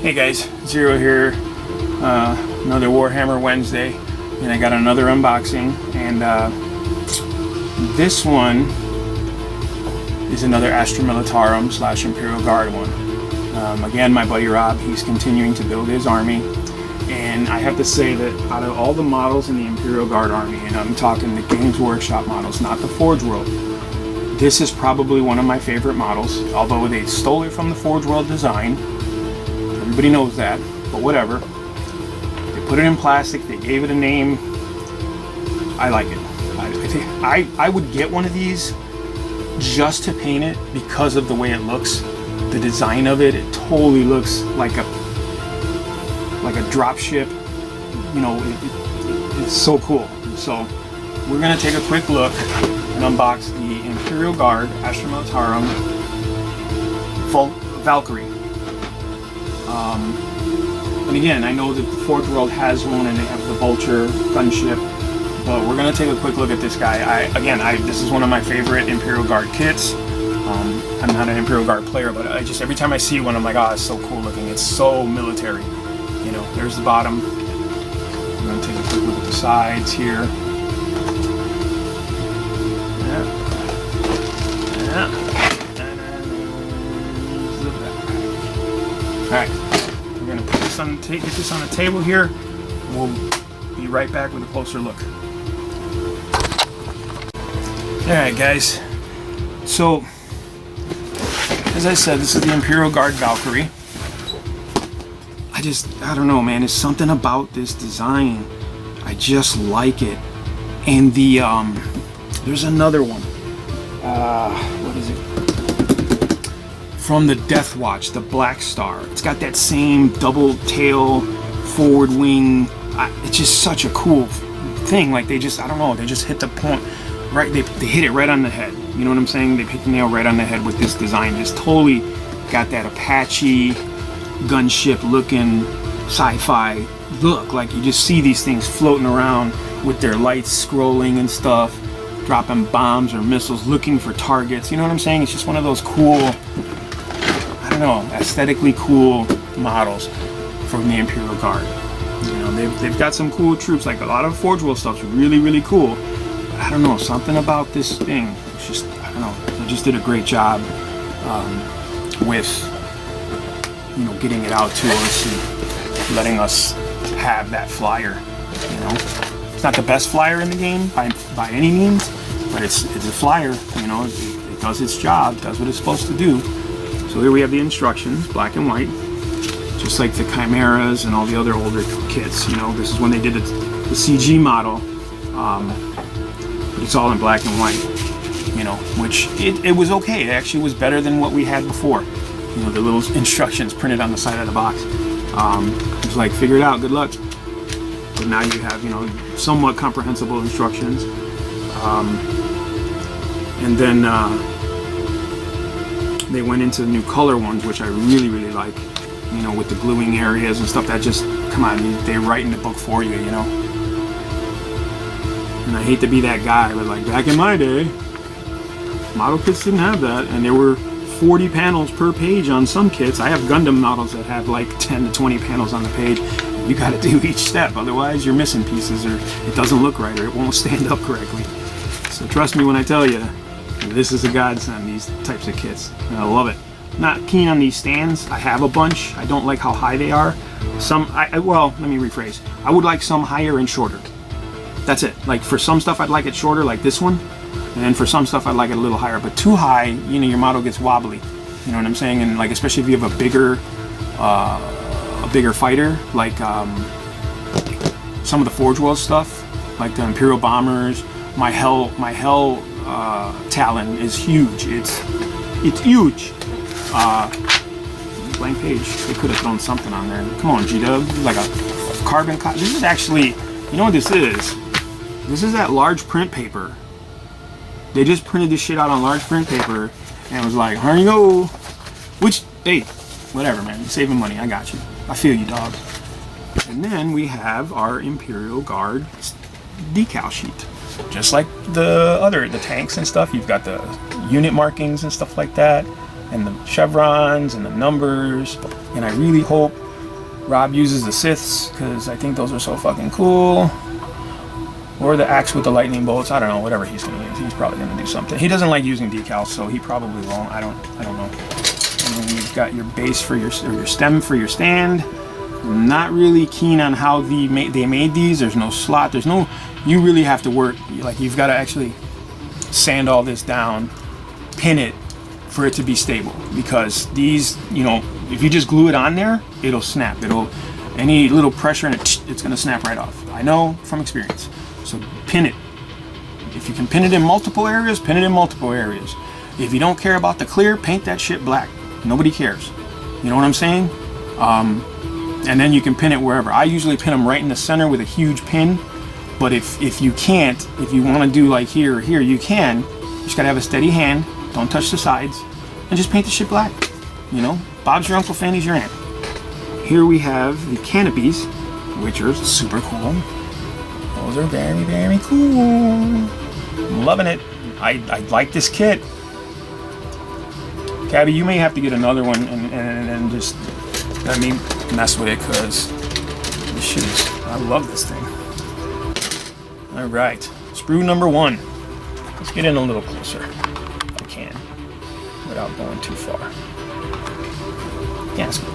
Hey guys, Zero here. Another Warhammer Wednesday, and I got another unboxing, and this one is another Astra Militarum / Imperial Guard one. Again, my buddy Rob, he's continuing to build his army, and I have to say that out of all the models in the Imperial Guard army, and I'm talking the Games Workshop models, not the Forge World, this is probably one of my favorite models, although they stole it from the Forge World design. Everybody knows that, but whatever. They put it in plastic, they gave it a name. I like it. I would get one of these just to paint it because of the way it looks. The design of it, it totally looks like a drop ship. You know, it's so cool. So we're gonna take a quick look and unbox the Imperial Guard Astra Militarum Valkyrie. And again, I know that the Forge World has one and they have the Vulture gunship, but we're gonna take a quick look at this guy. This is one of my favorite Imperial Guard kits. I'm not an Imperial Guard player, but every time I see one, I'm like, oh, it's so cool looking. It's so military. You know, there's the bottom. I'm gonna take a quick look at the sides here. And there's the back. All right. We're gonna put this on, get this on the table here. We'll be right back with a closer look. Alright guys, so as I said, this is the Imperial Guard Valkyrie. I don't know, man, there's something about this design. I just like it. And the there's another one. What is it? From the Death Watch, the Black Star. It's got that same double tail, forward wing. It's just such a cool thing. Like they just, I don't know, they just hit the point, right? They hit it right on the head. You know what I'm saying? They hit the nail right on the head with this design. Just totally got that Apache gunship looking sci-fi look. Like you just see these things floating around with their lights scrolling and stuff, dropping bombs or missiles, looking for targets. You know what I'm saying? It's just one of those cool, I don't know, aesthetically cool models from the Imperial Guard. You know, they've got some cool troops, like a lot of Forge World stuff's really, really cool. But I don't know, something about this thing, it's just, I don't know, they just did a great job with, you know, getting it out to us and letting us have that flyer, you know. It's not the best flyer in the game by any means, but it's a flyer, you know, it does its job, does what it's supposed to do. So here we have the instructions, black and white, just like the Chimeras and all the other older kits. You know, this is when they did the CG model, but it's all in black and white. You know, which it was okay. It actually was better than what we had before. You know, the little instructions printed on the side of the box. It's like, figure it out, good luck. But now you have, you know, somewhat comprehensible instructions. And then they went into the new color ones, which I really, really like. You know, with the gluing areas and stuff. That just, come on, they write in the book for you, you know. And I hate to be that guy, but like back in my day, model kits didn't have that, and there were 40 panels per page on some kits. I have Gundam models that have like 10 to 20 panels on the page. You got to do each step, otherwise you're missing pieces, or it doesn't look right, or it won't stand up correctly. So trust me when I tell you, this is a godsend, these types of kits, and I love it. Not keen on these stands. I have a bunch. I don't like how high they are. Some, well, let me rephrase. I would like some higher and shorter. That's it. Like for some stuff I'd like it shorter, like this one, and then for some stuff I'd like it a little higher. But too high, you know, your model gets wobbly. You know what I'm saying? And like, especially if you have a bigger fighter, like some of the Forge World stuff, like the Imperial Bombers. My Hell Talon is huge. It's huge. Blank page. They could have thrown something on there. Come on, G-Dub. Like a carbon copy. This is actually, you know what this is? This is that large print paper. They just printed this shit out on large print paper and it was like, here you go. Which, hey, whatever, man. You're saving money. I got you. I feel you, dog. And then we have our Imperial Guard decal sheet. Just like the tanks and stuff, you've got the unit markings and stuff like that. and the chevrons and the numbers. And I really hope Rob uses the Siths, because I think those are so fucking cool. Or the axe with the lightning bolts. I don't know, whatever he's gonna use. He's probably gonna do something. He doesn't like using decals, so he probably won't. I don't know. And then you've got your base for your stem for your stand. I'm not really keen on how they made these. There's no slot. There's no. You really have to work. Like, you've got to actually sand all this down, pin it for it to be stable. Because these, you know, if you just glue it on there, it'll snap. Any little pressure in it, it's gonna snap right off. I know from experience. So pin it. If you can pin it in multiple areas, pin it in multiple areas. If you don't care about the clear, paint that shit black. Nobody cares. You know what I'm saying? And then you can pin it wherever. I usually pin them right in the center with a huge pin. But if you can't, if you want to do like here or here, you can. You just gotta have a steady hand. Don't touch the sides, and just paint the shit black. You know, Bob's your uncle, Fanny's your aunt. Here we have the canopies, which are super cool. Those are very, very cool. I'm loving it. I like this kit. Cabby, you may have to get another one and just let me mess with it, because this shit is, I love this thing. All right, sprue number 1. Let's get in a little closer, if I can, without going too far. Yeah, that's good.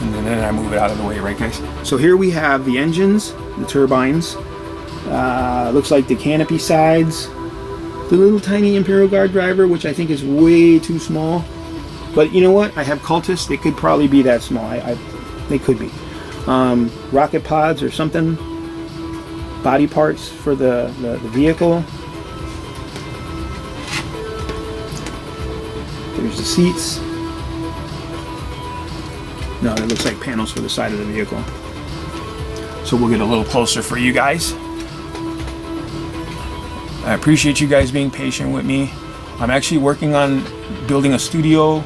And then I move it out of the way, right, guys? So here we have the engines, the turbines. Looks like the canopy sides. The little tiny Imperial Guard driver, which I think is way too small. But you know what? I have cultists. They could probably be that small. They could be. Rocket pods or something. Body parts for the vehicle. There's the seats. No, it looks like panels for the side of the vehicle. So we'll get a little closer for you guys. I appreciate you guys being patient with me. I'm actually working on building a studio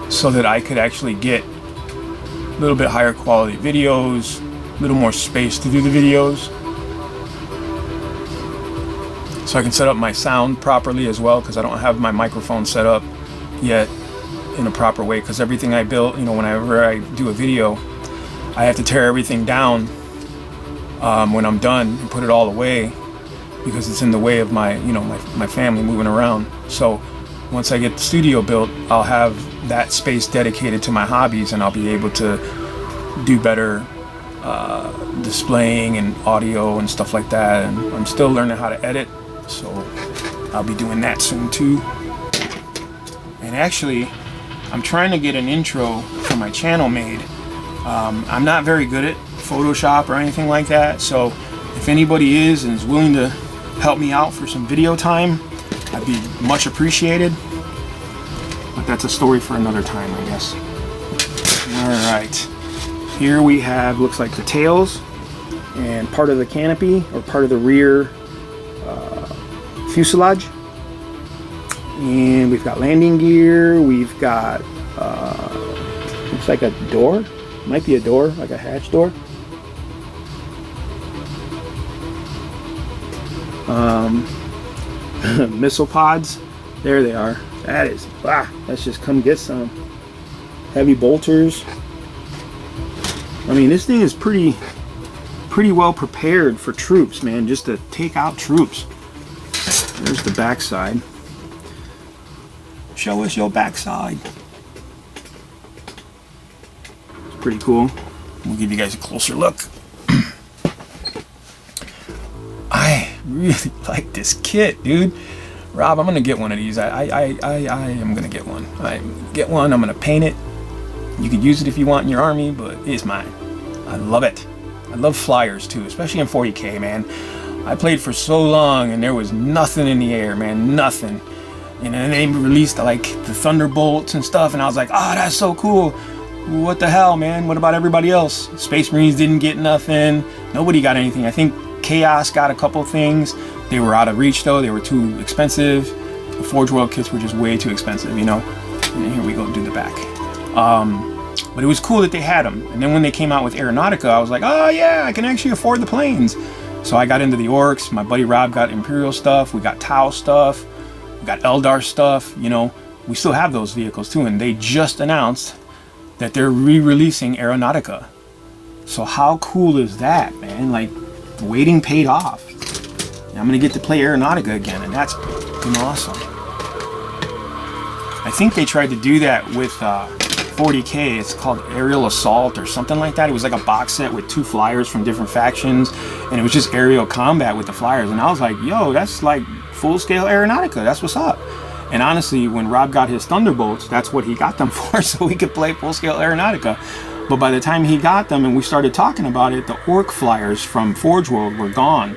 so that I could actually get a little bit higher quality videos, a little more space to do the videos, so I can set up my sound properly as well, because I don't have my microphone set up yet in a proper way, because everything I built, you know, whenever I do a video, I have to tear everything down when I'm done and put it all away, because it's in the way of my, you know, my family moving around. So once I get the studio built, I'll have that space dedicated to my hobbies, and I'll be able to do better displaying and audio and stuff like that. And I'm still learning how to edit, so I'll be doing that soon too. And actually, I'm trying to get an intro for my channel made. I'm not very good at Photoshop or anything like that, so if anybody is and is willing to help me out for some video time, I'd be much appreciated. But that's a story for another time, I guess. Alright, here we have, looks like the tails and part of the canopy, or part of the rear fuselage. And we've got landing gear, we've got looks like a door, might be a door, like a hatch door. Missile pods, there they are. Let's just come get some. Heavy bolters. I mean, this thing is pretty well prepared for troops, man, just to take out troops. There's the backside. Show us your backside. It's pretty cool. We'll give you guys a closer look. I really like this kit, dude. Rob, I'm gonna get one of these. I am gonna get one. I'm gonna paint it. You could use it if you want in your army, but it's mine. I love it. I love flyers too, especially in 40K, man. I played for so long and there was nothing in the air, man, nothing. And then they released like the Thunderbolts and stuff, and I was like, oh, that's so cool. What the hell, man? What about everybody else? Space Marines didn't get nothing. Nobody got anything. I think Chaos got a couple things. They were out of reach though. They were too expensive. The Forge World kits were just way too expensive, you know. And then here we go, do the back. But it was cool that they had them. And then when they came out with Aeronautica, I was like, oh yeah, I can actually afford the planes. So I got into the Orcs. My buddy Rob got Imperial stuff. We got Tau stuff. got Eldar stuff, you know. We still have those vehicles too, and they just announced that they're re-releasing Aeronautica. So how cool is that, man? Like, waiting paid off. And I'm gonna get to play Aeronautica again, and that's fucking awesome. I think they tried to do that with 40K. It's called Aerial Assault or something like that. It was like a box set with 2 flyers from different factions, and it was just aerial combat with the flyers. And I was like, yo, that's like full-scale Aeronautica. That's what's up. And honestly, when Rob got his Thunderbolts, that's what he got them for, so we could play full-scale Aeronautica. But by the time he got them and we started talking about it, the Orc flyers from Forge World were gone.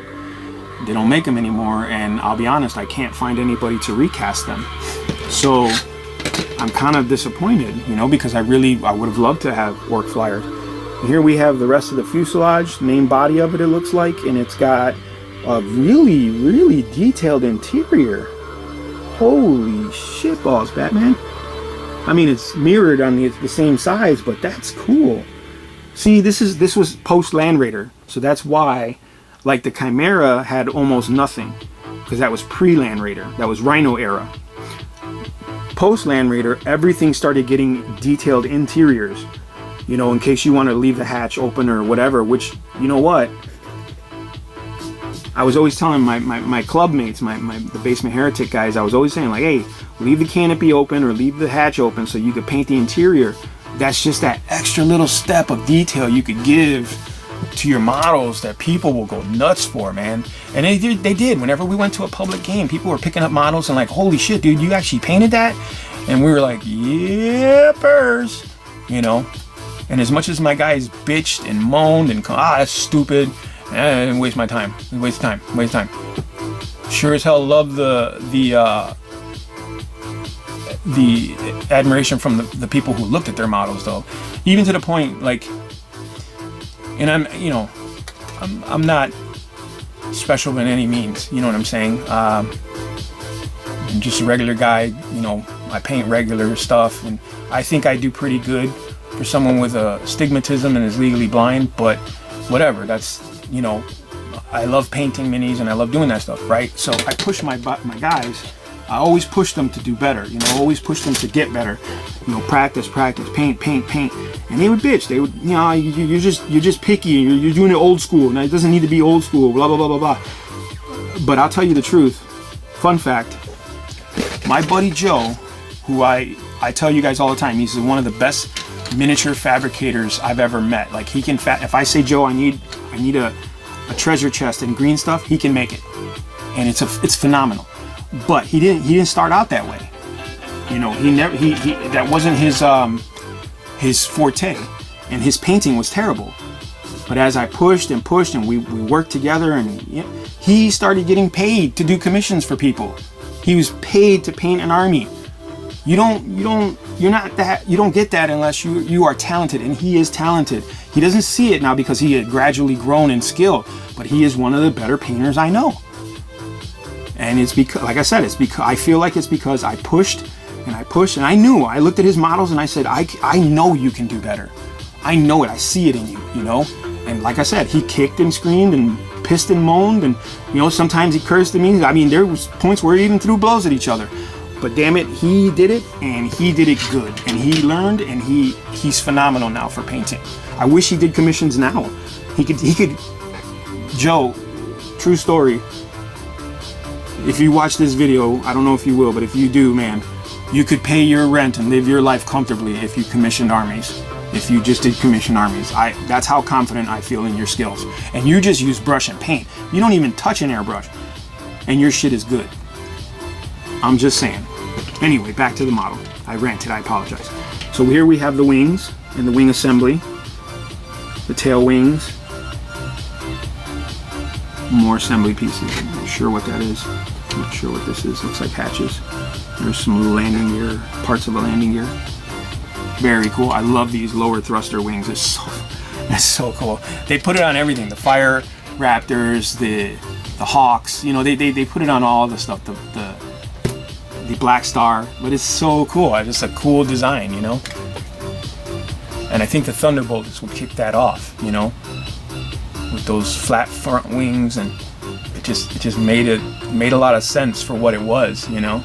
They don't make them anymore, and I'll be honest, I can't find anybody to recast them. So I'm kind of disappointed, you know, because I would have loved to have Orc flyers. And here we have the rest of the fuselage, main body of it, it looks like, and it's got a really, really detailed interior. Holy shitballs, Batman. I mean, it's mirrored on the same size, but that's cool. See, this was post Land Raider, so that's why, like, the Chimera had almost nothing, because that was pre-Land Raider. That was Rhino era. Post Land Raider, everything started getting detailed interiors, you know, in case you want to leave the hatch open or whatever, which, you know what, I was always telling my club mates, the Basement Heretic guys, I was always saying, like, hey, leave the canopy open or leave the hatch open so you could paint the interior. That's just that extra little step of detail you could give to your models that people will go nuts for, man. And they did. Whenever we went to a public game, people were picking up models and like, holy shit, dude, you actually painted that? And we were like, yippers, you know. And as much as my guys bitched and moaned and that's stupid, waste my time. Waste time. Sure as hell love the admiration from the people who looked at their models, though. Even to the point, like, and I'm not special in any means, you know what I'm saying? I'm just a regular guy, you know, I paint regular stuff, and I think I do pretty good for someone with a stigmatism and is legally blind, but whatever, that's, you know, I love painting minis and I love doing that stuff, right? So I push my guys. I always push them to do better, you know, always push them to get better, you know, practice, paint, and they would bitch. They would, you know, you're just picky, you're doing it old school, and it doesn't need to be old school, blah, blah, blah, blah, blah. But I'll tell you the truth, fun fact, my buddy Joe, who I tell you guys all the time, he's one of the best miniature fabricators I've ever met. Like, he can, if I say, Joe, I need a treasure chest and green stuff, he can make it, and it's phenomenal. But he didn't start out that way, you know. He that wasn't his forte, and his painting was terrible. But as I pushed and we worked together, and he started getting paid to do commissions for people. He was paid to paint an army. You don't get that unless you are talented, and he is talented. He doesn't see it now because he had gradually grown in skill, but he is one of the better painters I know. And it's because, like I said, I feel like it's because I pushed, and I looked at his models and I said, I know you can do better. I know it, I see it in you, you know? And like I said, he kicked and screamed and pissed and moaned, and, you know, sometimes he cursed at me. I mean, there was points where he even threw blows at each other. But damn it, he did it, and he did it good. And he learned, and he's phenomenal now for painting. I wish he did commissions now. He could, Joe, true story. If you watch this video, I don't know if you will, but if you do, man, you could pay your rent and live your life comfortably if you commissioned armies. If you just did commission armies. That's how confident I feel in your skills. And you just use brush and paint. You don't even touch an airbrush. And your shit is good. I'm just saying. Anyway, back to the model. I ranted, I apologize. So here we have the wings and the wing assembly. The tail wings. More assembly pieces. I'm not sure what that is. I'm not sure what this is. Looks like hatches. There's some little landing gear, parts of a landing gear. Very cool. I love these lower thruster wings. That's so cool. They put it on everything. The Fire Raptors, the Hawks. You know, they put it on all the stuff. The Black Star. But it's so cool. It's just a cool design, you know. And I think the Thunderbolts would kick that off, you know, with those flat front wings, and it just made a lot of sense for what it was, you know.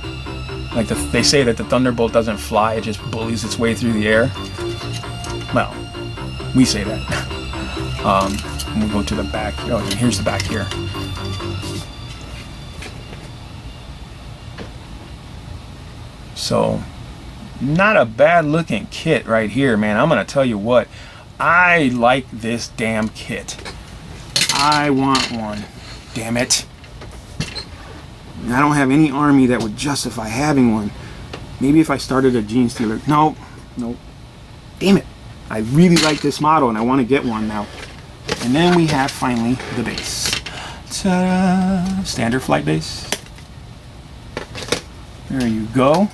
Like they say that the Thunderbolt doesn't fly, it just bullies its way through the air. Well, we say that. We'll go to the back. Oh, here's the back here. So, not a bad looking kit right here, man. I'm gonna tell you what, I like this damn kit. I want one, damn it. I don't have any army that would justify having one. Maybe if I started a Gene Stealer. No, damn it. I really like this model and I want to get one now. And then we have finally the base. Ta-da! Standard flight base. There you go.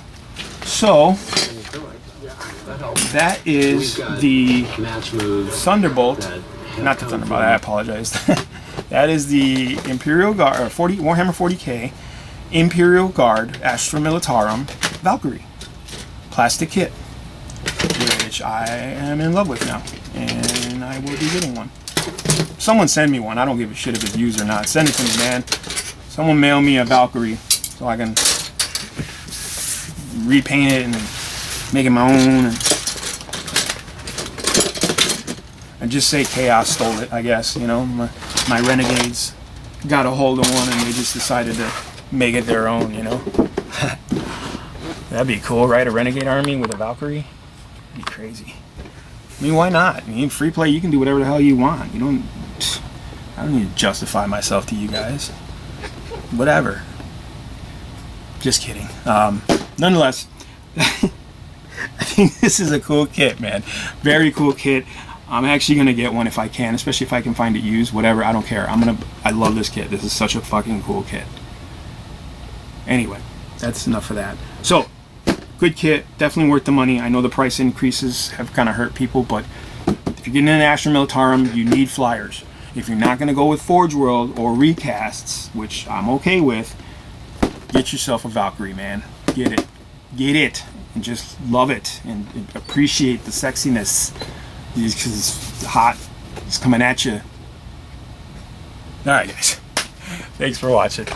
So that is the Thunderbolt. Not the Thunderbolt. I apologize. That is the Imperial Guard, Warhammer 40K Imperial Guard Astra Militarum Valkyrie plastic kit, which I am in love with now, and I will be getting one. Someone send me one. I don't give a shit if it's used or not. Send it to me, man. Someone mail me a Valkyrie so I can repaint it and make it my own, and just say Chaos stole it, I guess. You know, my renegades got a hold of one and they just decided to make it their own, you know. That'd be cool, right? A renegade army with a Valkyrie. That'd be crazy. I mean, why not? I mean, free play, you can do whatever the hell you want. I don't need to justify myself to you guys. Whatever. Just kidding. Nonetheless, I think this is a cool kit, man. Very cool kit. I'm actually gonna get one if I can, especially if I can find it used. Whatever, I don't care. I love this kit. This is such a fucking cool kit. Anyway, that's enough of that. So, good kit, definitely worth the money. I know the price increases have kind of hurt people, but if you're getting an Astra Militarum, you need flyers. If you're not gonna go with Forge World or recasts, which I'm okay with, get yourself a Valkyrie, man. Get it, and just love it and appreciate the sexiness, because it's hot. It's coming at you. All right, guys. Thanks for watching.